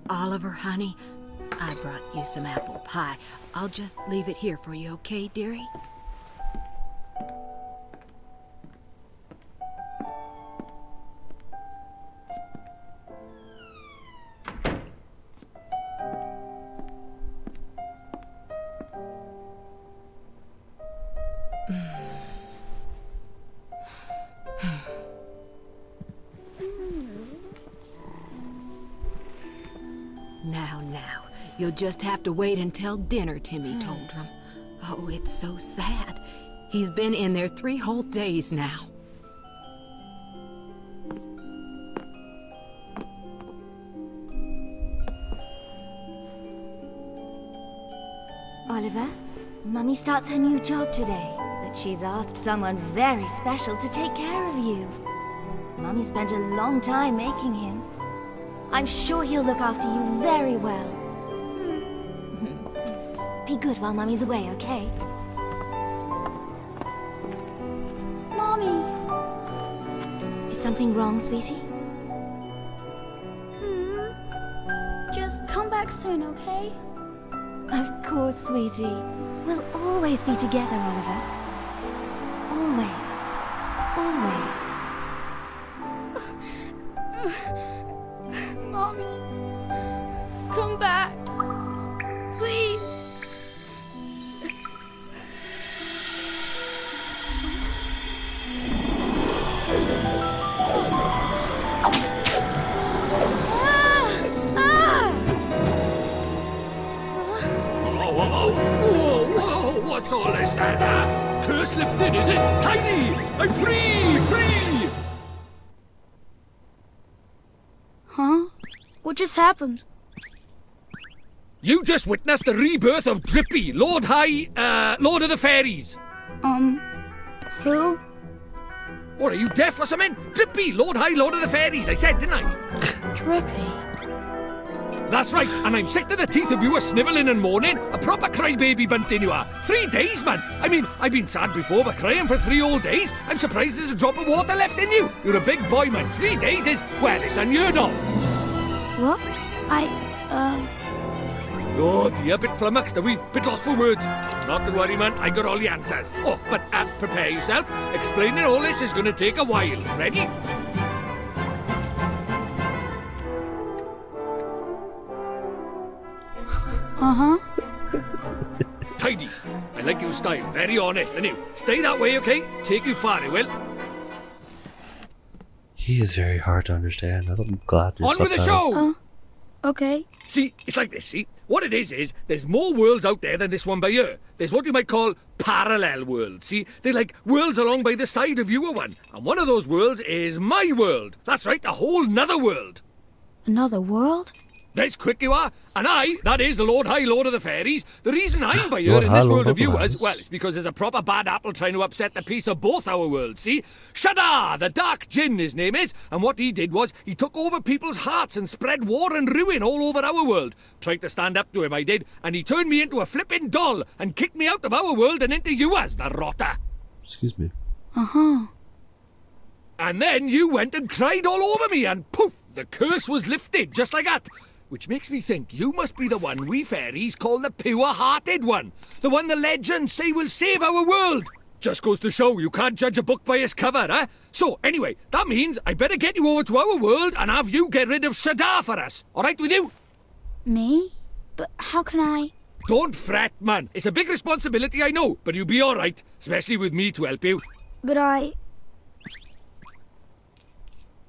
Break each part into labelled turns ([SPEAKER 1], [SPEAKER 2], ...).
[SPEAKER 1] Oliver, honey, I brought you some apple pie. I'll just leave it here for you, okay, dearie? Now, you'll just have to wait until dinner, Timmy told him. Oh, it's so sad. He's been in there 3 whole days now.
[SPEAKER 2] Oliver, Mummy starts her new job today, but she's asked someone very special to take care of you. Mummy spent a long time making him. I'm sure he'll look after you very well. Be good while Mummy's away, okay?
[SPEAKER 3] Mommy!
[SPEAKER 2] Is something wrong, sweetie?
[SPEAKER 3] Just come back soon, okay?
[SPEAKER 2] Of course, sweetie. We'll always be together, Oliver. Always. Always.
[SPEAKER 3] Mommy, come back. Please.
[SPEAKER 4] Whoa, what's all this then? Curse lifted, is it? Tiny! I'm free! Free!
[SPEAKER 3] Huh? What just happened?
[SPEAKER 4] You just witnessed the rebirth of Drippy, Lord of the Fairies.
[SPEAKER 3] Who?
[SPEAKER 4] What, are you deaf or something? Drippy, Lord of the Fairies, I said, didn't I?
[SPEAKER 3] Drippy.
[SPEAKER 4] That's right, and I'm sick to the teeth of you a snivelling and moaning. A proper crybaby bunting you are. 3 days, man. I mean, I've been sad before, but crying for 3 whole days? I'm surprised there's a drop of water left in you. You're a big boy, man. 3 days is, well, it's unheard of.
[SPEAKER 3] What?
[SPEAKER 4] Oh dear, bit flummoxed, are we? Bit lost for words. Not to worry, man, I got all the answers. Oh, but prepare yourself. Explaining all this is going to take a while. Ready?
[SPEAKER 3] Uh-huh.
[SPEAKER 4] Tidy. I like your style. Very honest, and you. Stay that way, okay? Take you far, it will.
[SPEAKER 5] He is very hard to understand. I'm glad there's
[SPEAKER 4] On with the
[SPEAKER 5] subtitles.
[SPEAKER 4] show!
[SPEAKER 3] Okay.
[SPEAKER 4] See, it's like this, see? What it is there's more worlds out there than this one by here. There's what you might call parallel worlds, see? They're like worlds along by the side of your one. And one of those worlds is my world. That's right, a whole nother world.
[SPEAKER 3] Another world?
[SPEAKER 4] That's quick you are. And that is the Lord of the Fairies. The reason I'm by here in this world of yours, well, it's because there's a proper bad apple trying to upset the peace of both our worlds, see? Shadar, the Dark Djinn, his name is. And what he did was, he took over people's hearts and spread war and ruin all over our world. Tried to stand up to him, I did. And he turned me into a flippin' doll and kicked me out of our world and into yours, the rotter.
[SPEAKER 5] Excuse me.
[SPEAKER 3] Uh-huh.
[SPEAKER 4] And then you went and cried all over me and poof, the curse was lifted, just like that. Which makes me think you must be the one we fairies call the pure-hearted one. The one the legends say will save our world. Just goes to show you can't judge a book by its cover, eh? So, anyway, that means I better get you over to our world and have you get rid of Shadar for us. All right with you?
[SPEAKER 3] Me? But how can I...
[SPEAKER 4] Don't fret, man. It's a big responsibility, I know, but you'll be all right, especially with me to help you.
[SPEAKER 3] But I...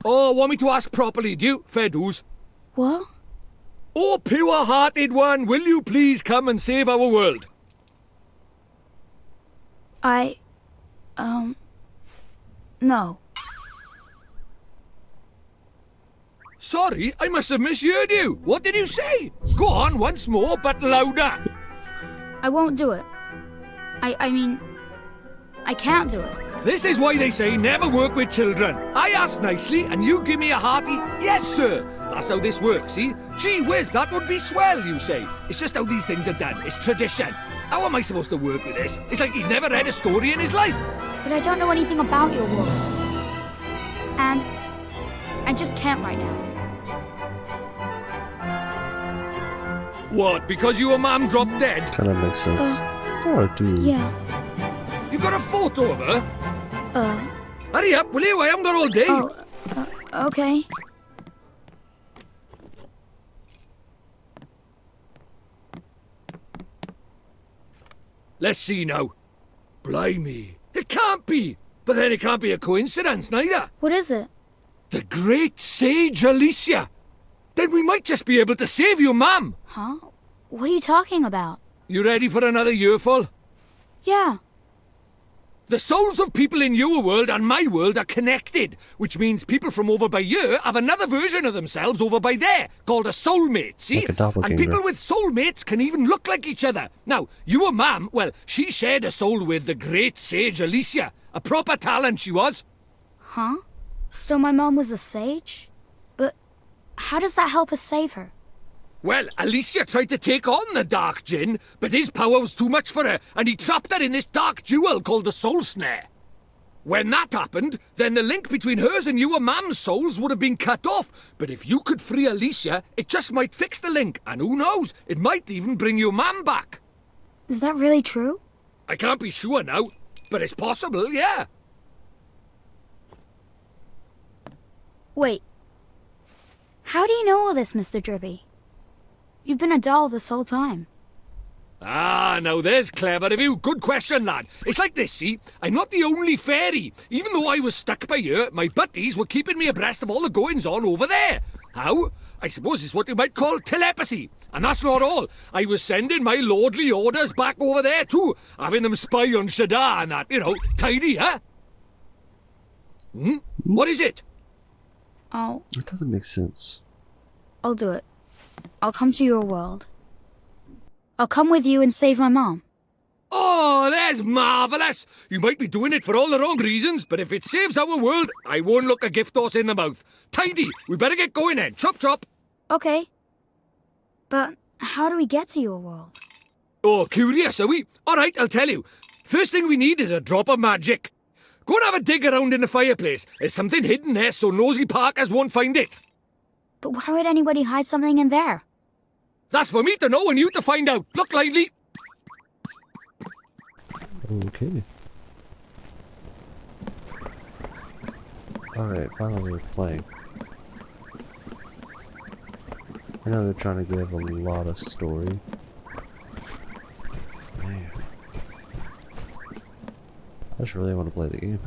[SPEAKER 4] Oh, want me to ask properly, do you? Fair dues.
[SPEAKER 3] What?
[SPEAKER 4] Oh, pure-hearted one, will you please come and save our world?
[SPEAKER 3] No.
[SPEAKER 4] Sorry, I must have misheard you. What did you say? Go on once more, but louder.
[SPEAKER 3] I won't do it. I mean... I can't do it.
[SPEAKER 4] This is why they say never work with children. I ask nicely, and you give me a hearty, yes, sir. That's how this works, see? Gee whiz, that would be swell, you say. It's just how these things are done. It's tradition. How am I supposed to work with this? It's like he's never read a story in his life.
[SPEAKER 3] But I don't know anything about your world. And... I just can't right now.
[SPEAKER 4] What, because your mum dropped dead?
[SPEAKER 5] Kind of makes sense. Oh, dude.
[SPEAKER 3] Yeah.
[SPEAKER 4] You got a photo of her?
[SPEAKER 3] Uh,
[SPEAKER 4] Hurry up, will you? I haven't got all day.
[SPEAKER 3] okay.
[SPEAKER 4] Let's see now. Blimey. It can't be. But then it can't be a coincidence, neither.
[SPEAKER 3] What is it?
[SPEAKER 4] The great sage Alicia. Then we might just be able to save your mum.
[SPEAKER 3] Huh? What are you talking about?
[SPEAKER 4] You ready for another earful?
[SPEAKER 3] Yeah.
[SPEAKER 4] The souls of people in your world and my world are connected, which means people from over by here have another version of themselves over by there, called a soulmate, see?
[SPEAKER 5] Like a doppelganger.
[SPEAKER 4] And people with soulmates can even look like each other. Now, your mum, well, she shared a soul with the great sage Alicia. A proper talent she was.
[SPEAKER 3] Huh? So my mom was a sage? But how does that help us save her?
[SPEAKER 4] Well, Alicia tried to take on the dark djinn, but his power was too much for her, and he trapped her in this dark jewel called the soul snare. When that happened, then the link between hers and your mum's souls would have been cut off. But if you could free Alicia, it just might fix the link, and who knows, it might even bring your mum back.
[SPEAKER 3] Is that really true?
[SPEAKER 4] I can't be sure now, but it's possible, yeah.
[SPEAKER 3] Wait. How do you know all this, Mr. Drippy? You've been a doll this whole time.
[SPEAKER 4] Ah, now there's clever of you. Good question, lad. It's like this, see? I'm not the only fairy. Even though I was stuck by here, my buddies were keeping me abreast of all the goings-on over there. How? I suppose it's what you might call telepathy. And that's not all. I was sending my lordly orders back over there too, having them spy on Shadar and that, tidy, huh? What is it?
[SPEAKER 5] It doesn't make sense.
[SPEAKER 3] I'll do it. I'll come to your world. I'll come with you and save my mom.
[SPEAKER 4] Oh, that's marvellous! You might be doing it for all the wrong reasons, but if it saves our world, I won't look a gift horse in the mouth. Tidy! We better get going then. Chop chop!
[SPEAKER 3] Okay. But how do we get to your world?
[SPEAKER 4] Oh, curious, are we? Alright, I'll tell you. First thing we need is a drop of magic. Go and have a dig around in the fireplace. There's something hidden there so nosy Parkers won't find it.
[SPEAKER 3] But why would anybody hide something in there?
[SPEAKER 4] That's for me to know and you to find out. Look lively.
[SPEAKER 5] Okay. Alright, finally we're playing. I know they're trying to give a lot of story. Man. I just really want to play the game.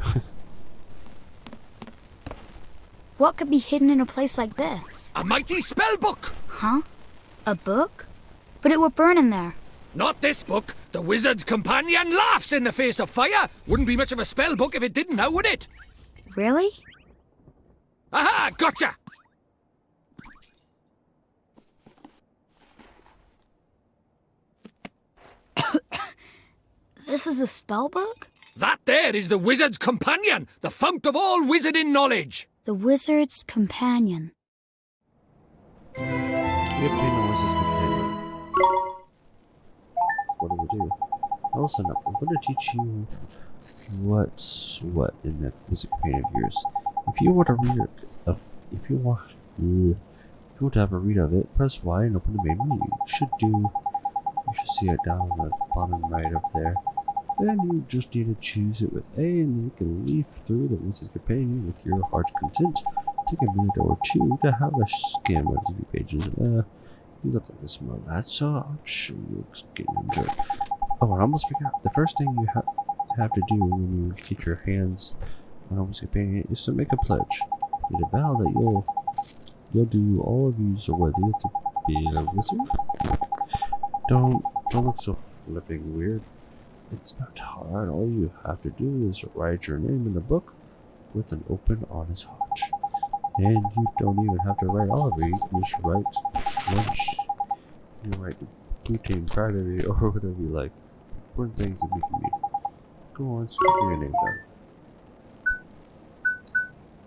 [SPEAKER 3] What could be hidden in a place like this?
[SPEAKER 4] A mighty spell book.
[SPEAKER 3] Huh? A book? But it would burn in there.
[SPEAKER 4] Not this book. The Wizard's Companion laughs in the face of fire. Wouldn't be much of a spell book if it didn't now, would it?
[SPEAKER 3] Really?
[SPEAKER 4] Aha, gotcha!
[SPEAKER 3] This is a spell book?
[SPEAKER 4] That there is the Wizard's Companion, the fount of all wizarding knowledge.
[SPEAKER 3] The Wizard's Companion.
[SPEAKER 5] Yep, Wizard's Companion. What do we do? Also, no, I'm going to teach you what's what in that Wizard Companion of yours. If you want to read it, if you want to have a read of it, press Y and open the main menu. You should see it down on the bottom right up there. Then you just need to choose it with A, and you can leaf through the Wizard's Companion with your heart's content. Take a minute or two to have a skim of the pages. You look like a small lad, so I'll show you getting into it. Oh, I almost forgot. The first thing you have to do when you get your hands on a Wizard's Companion is to make a pledge. You vow that you'll do all of you's worthy to be a wizard. Don't look so flipping weird. It's not hard. All you have to do is write your name in the book with an open, honest heart. And you don't even have to write all of it. You can just write lunch. You write routine, privately, or whatever you like. Important things that make you mean. Go on, stick your name down.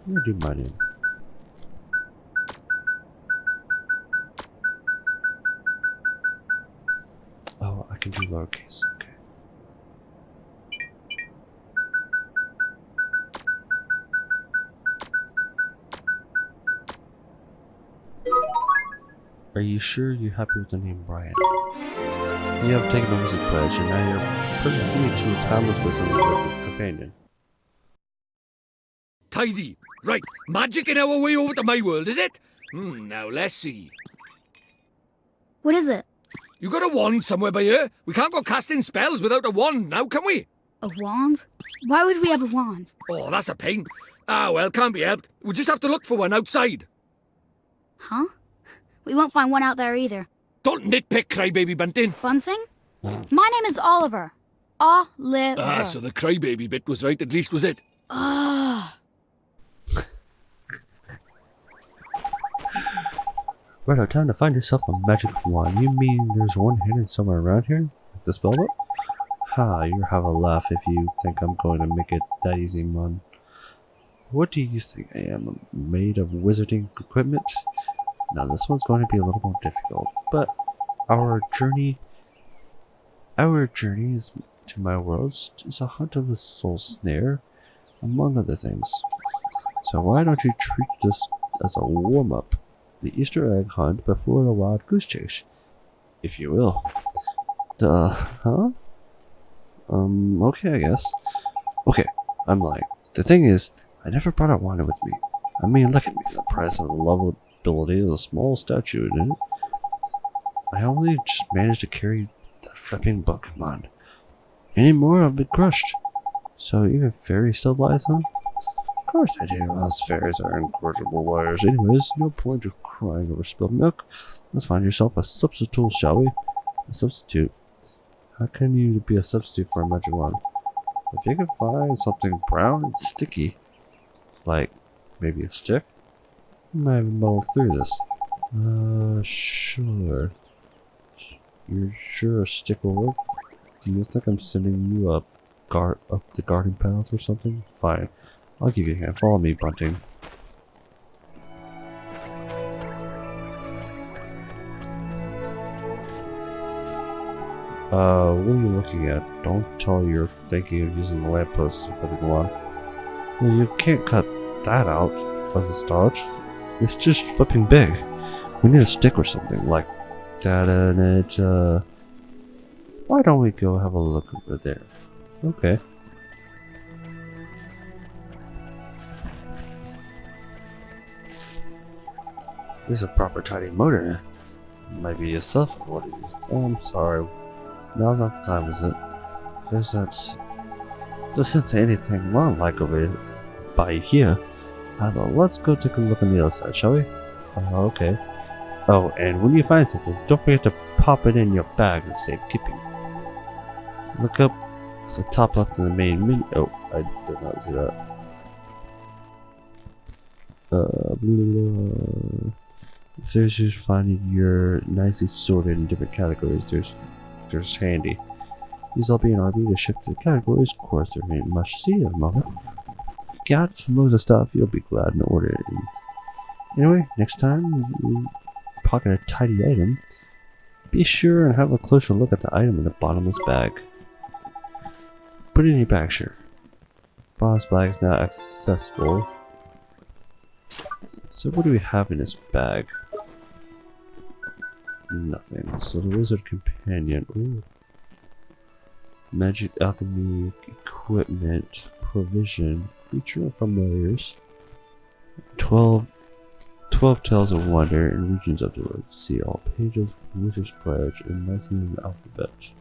[SPEAKER 5] I'm gonna do my name. Oh, I can do lowercase. Okay. Are you sure you're happy with the name Brian? You have taken the wizard pledge, and now you're proceeding to a timeless wisdom companion.
[SPEAKER 4] Tidy. Right, magic in our way over to my world, is it? Now let's see.
[SPEAKER 3] What is it?
[SPEAKER 4] You got a wand somewhere by here? We can't go casting spells without a wand now, can we?
[SPEAKER 3] A wand? Why would we have a wand?
[SPEAKER 4] Oh, that's a pain. Ah, well, can't be helped. We'll just have to look for one outside.
[SPEAKER 3] Huh? We won't find one out there either.
[SPEAKER 4] Don't nitpick, crybaby Bunting.
[SPEAKER 3] Bunting? My name is Oliver. Oliver.
[SPEAKER 4] Ah, so the crybaby bit was right, at least, was it?
[SPEAKER 3] Ugh.
[SPEAKER 5] Right, time to find yourself a magic wand. You mean there's one hidden somewhere around here? Like the spell book? Ha, you have a laugh if you think I'm going to make it that easy, man. What do you think I am? Made of wizarding equipment? Now this one's going to be a little more difficult, but our journey is to my world is a hunt of the soul snare, among other things. So why don't you treat this as a warm-up? The Easter egg hunt before the wild goose chase, if you will. Okay, I guess. Okay, I'm lying. The thing is, I never brought a wand with me. I mean, look at me, the price of the level ability is a small statue, isn't it? I only just managed to carry the flipping book, man. Any more, I've been crushed. So even fairies still lies on? Of course I do. Us fairies are incorrigible liars. Anyways, no point of crying over spilled milk. Let's find yourself a substitute, shall we? A substitute? How can you be a substitute for a magic wand? If you can find something brown and sticky, like maybe a stick, you might have muddled through this. Sure. You're sure a stick will work? Do you think I'm sending you up the garden path or something? Fine. I'll give you a hand. Follow me, Bunting. What are you looking at? Don't tell you're thinking of using the lamppost as a flipping wand. Well, you can't cut that out as a start. It's just flipping big. We need a stick or something like that, and why don't we go have a look over there? Okay. There's a proper tidy motor. Might be yourself. What is? Oh, I'm sorry. Now's not the time, is it? There isn't anything wrong like over by here. So let's go take a look on the other side, shall we? Okay. Oh, and when you find something, don't forget to pop it in your bag and save keeping. Look up. It's the top left of the main menu. Oh, I did not see that. If there's just finding your nicely sorted in different categories, there's handy. These all be an RB to shift to the categories. Of course, there ain't much to see at the moment. Got some loads of stuff, you'll be glad to order it. Anyway, next time you pocket a tidy item, be sure and have a closer look at the item in the bottomless bag. Put it in your bag, sure. Bottomless bag is now accessible. So what do we have in this bag? Nothing. So the wizard companion. Ooh. Magic alchemy equipment provision. Creature familiars. 12 tales of wonder and regions of the world. See all pages, wizard's pledge, and 19 in the alphabet.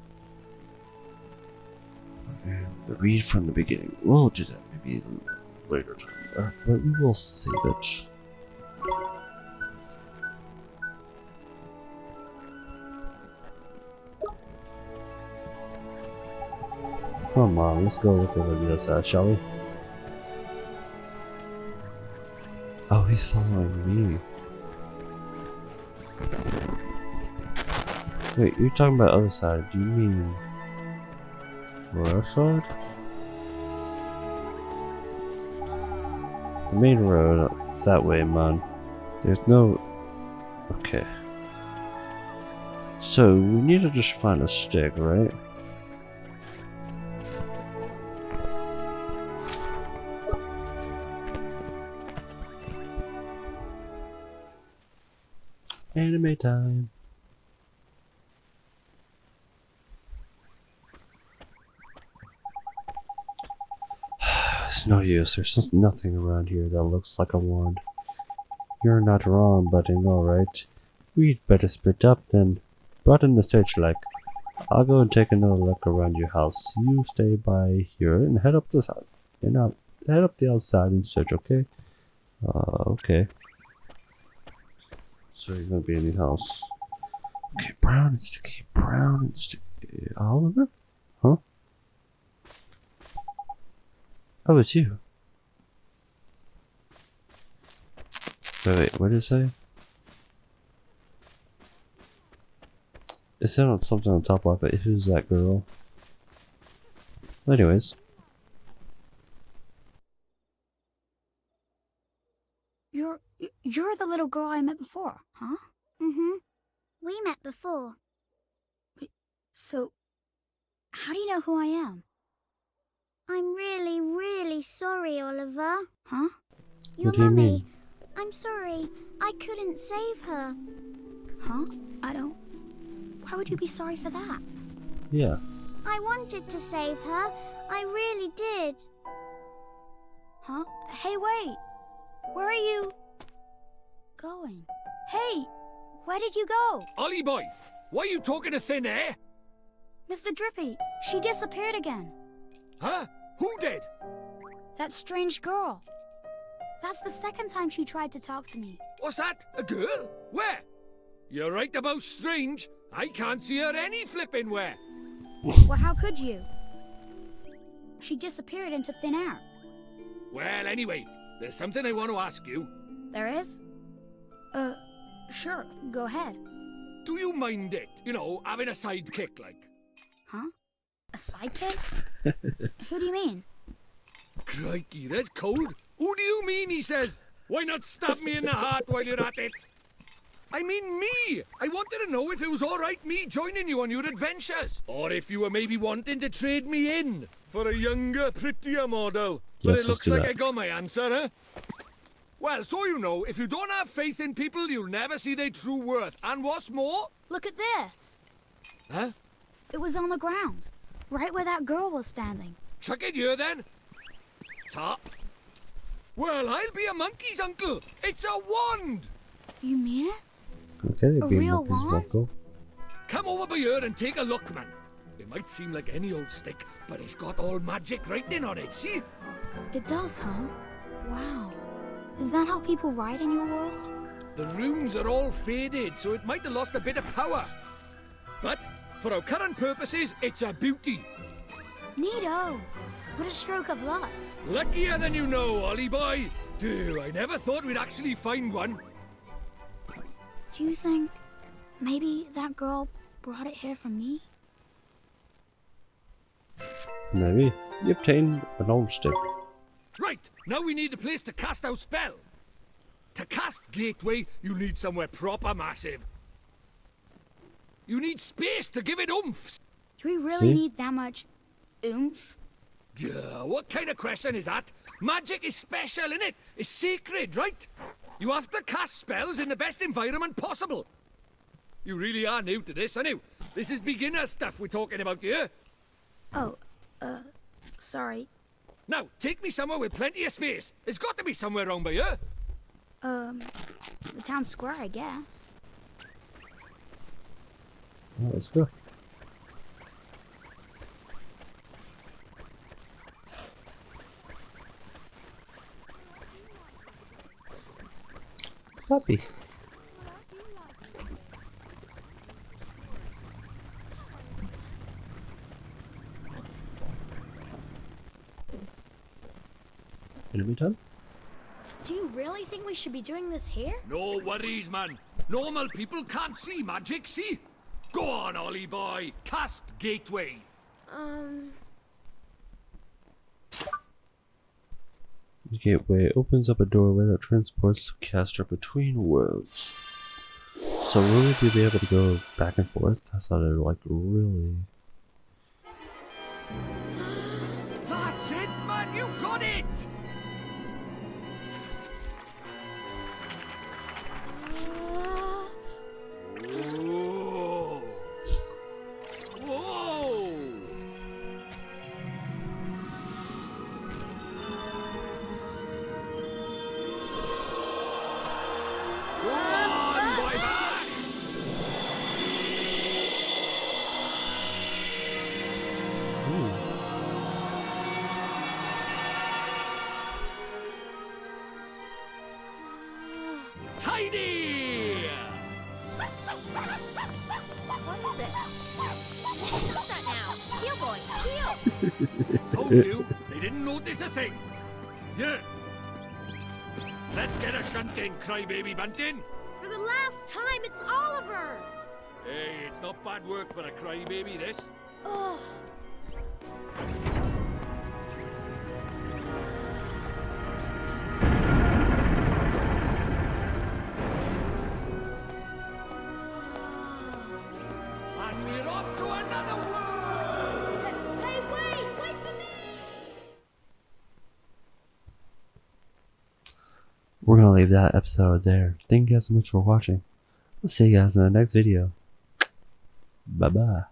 [SPEAKER 5] And read from the beginning. We'll do that maybe later time, but we will save it. Come on, let's go look over the other side, shall we? Oh, he's following me. Wait, you're talking about other side. Do you mean the left side? The main road, that way, man. There's no... Okay. So, we need to just find a stick, right? Anime time. It's no use. There's nothing around here that looks like a wand. You're not wrong, but I know, right? We'd better split up then. Broaden the searchlight. I'll go and take another look around your house. You stay by here and head up the side. And I'll head up the outside and search, okay? Okay. So you're gonna be in the house. Okay, brown and sticky, brown and sticky. Oliver? Huh? Oh, it's you. Wait, what did it say? It said on something on top of it. Who's that girl? Anyways.
[SPEAKER 3] You're the little girl I met before, huh?
[SPEAKER 6] Mm-hmm. We met before.
[SPEAKER 3] So, how do you know who I am?
[SPEAKER 6] I'm really, really sorry, Oliver.
[SPEAKER 3] Huh?
[SPEAKER 6] Your
[SPEAKER 5] What do you
[SPEAKER 6] mummy.
[SPEAKER 5] mean?
[SPEAKER 6] I'm sorry. I couldn't save her.
[SPEAKER 3] Huh? I don't... Why would you be sorry for that?
[SPEAKER 5] Yeah.
[SPEAKER 6] I wanted to save her. I really did.
[SPEAKER 3] Huh? Hey, wait! Where are you... going? Hey! Where did you go?
[SPEAKER 4] Ollie boy, why are you talking to thin air?
[SPEAKER 3] Mr. Drippy, she disappeared again.
[SPEAKER 4] Huh? Who did?
[SPEAKER 3] That strange girl. That's the second time she tried to talk to me.
[SPEAKER 4] What's that? A girl? Where? You're right about strange. I can't see her any flipping where.
[SPEAKER 3] Well, how could you? She disappeared into thin air.
[SPEAKER 4] Well, anyway, there's something I want to ask you.
[SPEAKER 3] There is? Sure, go ahead.
[SPEAKER 4] Do you mind it? You know, having a sidekick like?
[SPEAKER 3] Huh? A sidekick? Who do you mean?
[SPEAKER 4] Crikey, that's cold. Who do you mean, he says? Why not stab me in the heart while you're at it? I mean me! I wanted to know if it was alright me joining you on your adventures. Or if you were maybe wanting to trade me in for a younger, prettier model. But
[SPEAKER 5] Yes,
[SPEAKER 4] it
[SPEAKER 5] let's
[SPEAKER 4] looks
[SPEAKER 5] do
[SPEAKER 4] like
[SPEAKER 5] that.
[SPEAKER 4] I got my answer, huh? Well, so you know, if you don't have faith in people, you'll never see their true worth. And what's more...
[SPEAKER 3] Look at this.
[SPEAKER 4] Huh?
[SPEAKER 3] It was on the ground, right where that girl was standing.
[SPEAKER 4] Chuck it here, then. Ta. Well, I'll be a monkey's uncle. It's a wand!
[SPEAKER 3] You mean it?
[SPEAKER 5] Okay,
[SPEAKER 3] A
[SPEAKER 5] be
[SPEAKER 3] real
[SPEAKER 5] monkey's
[SPEAKER 3] wand?
[SPEAKER 5] uncle.
[SPEAKER 4] Come over by here and take a look, man. It might seem like any old stick, but it's got all magic writing on it, see?
[SPEAKER 3] It does, huh? Wow. Is that how people write in your world?
[SPEAKER 4] The runes are all faded, so it might have lost a bit of power. But, for our current purposes, it's a beauty.
[SPEAKER 3] Neato! What a stroke of luck.
[SPEAKER 4] Luckier than you know, Ollie boy. Phew, I never thought we'd actually find one.
[SPEAKER 3] Do you think maybe that girl brought it here for me?
[SPEAKER 5] Maybe. You obtained an old stick.
[SPEAKER 4] Right, now we need a place to cast our spell. To cast Gateway, you need somewhere proper massive. You need space to give it oomph.
[SPEAKER 3] Do we really
[SPEAKER 5] See?
[SPEAKER 3] need that much oomph?
[SPEAKER 4] Yeah, what kind of question is that? Magic is special, innit? It's sacred, right? You have to cast spells in the best environment possible. You really are new to this, aren't you? This is beginner stuff we're talking about here.
[SPEAKER 3] Oh, sorry.
[SPEAKER 4] Now, take me somewhere with plenty of space. There's got to be somewhere around by here.
[SPEAKER 3] The town square, I guess.
[SPEAKER 5] Well, let's go. Puppy. Enemy time?
[SPEAKER 3] Do you really think we should be doing this here?
[SPEAKER 4] No worries, man. Normal people can't see magic, see? Go on, Ollie boy. Cast Gateway.
[SPEAKER 5] The gateway opens up a doorway that transports the caster between worlds. So will we be able to go back and forth? That's not like really...
[SPEAKER 4] That's it, man. You got it. tidy!
[SPEAKER 2] What is it? Stop that now. Heel, boy. Heel.
[SPEAKER 4] Told you, they didn't notice a thing. Yeah. Let's get a shunt in, crybaby bunting.
[SPEAKER 6] For the last time, it's Oliver!
[SPEAKER 4] Hey, it's not bad work for a crybaby, this.
[SPEAKER 6] Ugh.
[SPEAKER 4] And we're off to another world!
[SPEAKER 6] Hey, wait! Wait for me!
[SPEAKER 5] We're gonna leave that episode there. Thank you guys so much for watching. I'll see you guys in the next video. Bye bye.